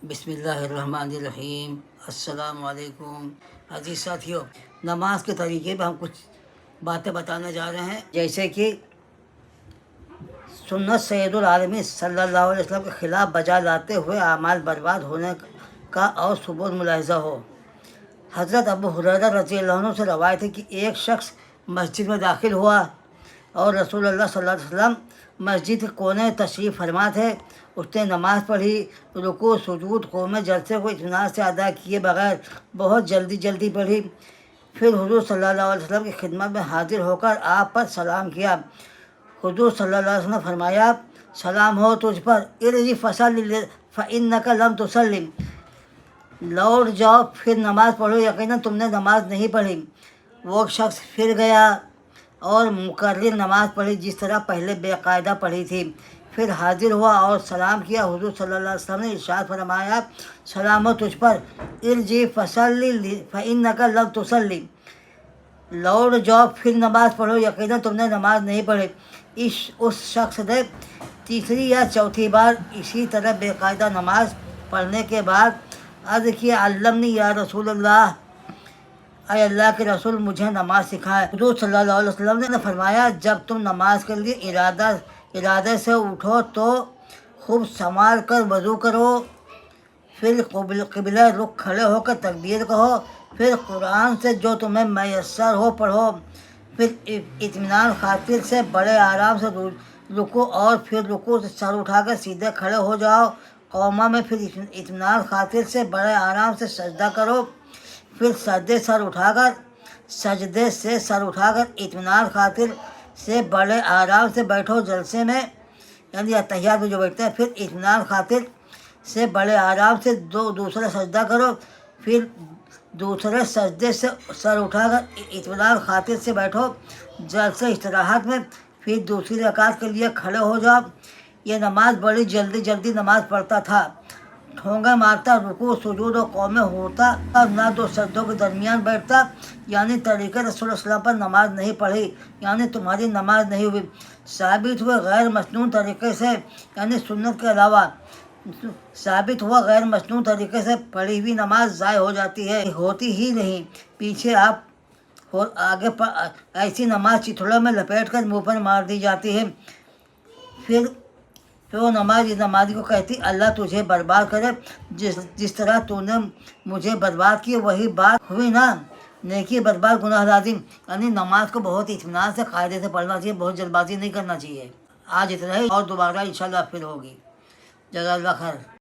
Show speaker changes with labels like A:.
A: بسم اللہ الرحمن الرحیم۔ السلام علیکم عزیز ساتھیوں، نماز کے طریقے پہ ہم کچھ باتیں بتانے جا رہے ہیں، جیسے کہ سنت سید العالمین صلی اللہ علیہ وسلم کے خلاف بجا لاتے ہوئے اعمال برباد ہونے کا اور ثبوت ملاحظہ ہو۔ حضرت ابو ہریرہ رضی اللہ عنہ سے روایت ہے کہ ایک شخص مسجد میں داخل ہوا اور رسول اللہ صلی اللہ علیہ وسلم مسجد کے کونے تشریف فرما تھے۔ اس نے نماز پڑھی، رکوع سجود قوم جلسے کو اطمینان سے ادا کیے بغیر بہت جلدی پڑھی۔ پھر حضور صلی اللہ علیہ وسلم کی خدمت میں حاضر ہو کر آپ پر سلام کیا۔ حضور صلی اللہ علیہ وسلم نے فرمایا، سلام ہو تجھ پر، ارجع فصلی فإنک لم تصلی، لوٹ جاؤ پھر نماز پڑھو، یقیناً تم نے نماز نہیں پڑھی۔ وہ شخص پھر گیا اور مکرر نماز پڑھی جس طرح پہلے بے قاعدہ پڑھی تھی، پھر حاضر ہوا اور سلام کیا۔ حضور صلی اللہ علیہ وسلم نے ارشاد فرمایا، سلام ہو تجھ پر، ارجع فصلی فإنک لم تصلی، لوٹ جاؤ پھر نماز پڑھو، یقیناً تم نے نماز نہیں پڑھی۔ اس شخص نے تیسری یا چوتھی بار اسی طرح بے قاعدہ نماز پڑھنے کے بعد عرض کیا، علمنی یا رسول اللہ، اے اللہ کے رسول مجھے نماز سکھائے۔ حضور صلی اللہ علیہ وسلم نے فرمایا، جب تم نماز کے لیے ارادے سے اٹھو تو خوب سنوار کر وضو کرو، پھر قبلہ رخ کھڑے ہو کر تکبیر کہو، پھر قرآن سے جو تمہیں میسر ہو پڑھو، پھر اطمینان خاطر سے بڑے آرام سے رکو اور پھر رکوع سے سر اٹھا کر سیدھے کھڑے ہو جاؤ۔ قوما میں پھر اطمینان خاطر سے بڑے آرام سے سجدہ کرو، پھر سجدے سے سر اٹھا کر اطمینان خاطر سے بڑے آرام سے بیٹھو۔ جلسے میں یعنی اتحیات میں جو بیٹھتے ہیں، پھر اطمینان خاطر سے بڑے آرام سے دوسرا سجدہ کرو، پھر دوسرے سجدے سے سر اٹھا کر اطمینان خاطر سے بیٹھو۔ جلسے استراحت میں پھر دوسری رکعت کے لیے کھڑے ہو جاؤ۔ یہ نماز بڑی جلدی نماز پڑھتا تھا، ٹھونگے مارتا، رکوع سجود و قوم ہوتا اور نہ دو سجدوں کے درمیان بیٹھتا، یعنی طریقے رسول اللہ صلی اللہ علیہ وسلم پر نماز نہیں پڑھی، یعنی تمہاری نماز نہیں ہوئی۔ ثابت ہوئے غیر مسنون طریقے سے، یعنی سنت کے علاوہ ثابت ہوا غیر مسنون طریقے سے پڑھی ہوئی نماز ضائع ہو جاتی ہے، ہوتی ہی نہیں۔ پیچھے آپ اور آگے پر ایسی نماز چتھڑوں میں لپیٹ کر منہ پر مار دی جاتی ہے۔ پھر وہ نماز اس نمازی کو کہتی، اللہ تجھے برباد کرے، جس طرح تو نے مجھے برباد کی، وہی بات ہوئی نا، نیکی برباد گناہ لازم۔ یعنی نماز کو بہت اطمینان سے قاعدے سے پڑھنا چاہیے، بہت جلد بازی نہیں کرنا چاہیے۔ آج اتنا ہی، اور دوبارہ انشاءاللہ پھر ہوگی۔ جزاک اللہ خیر۔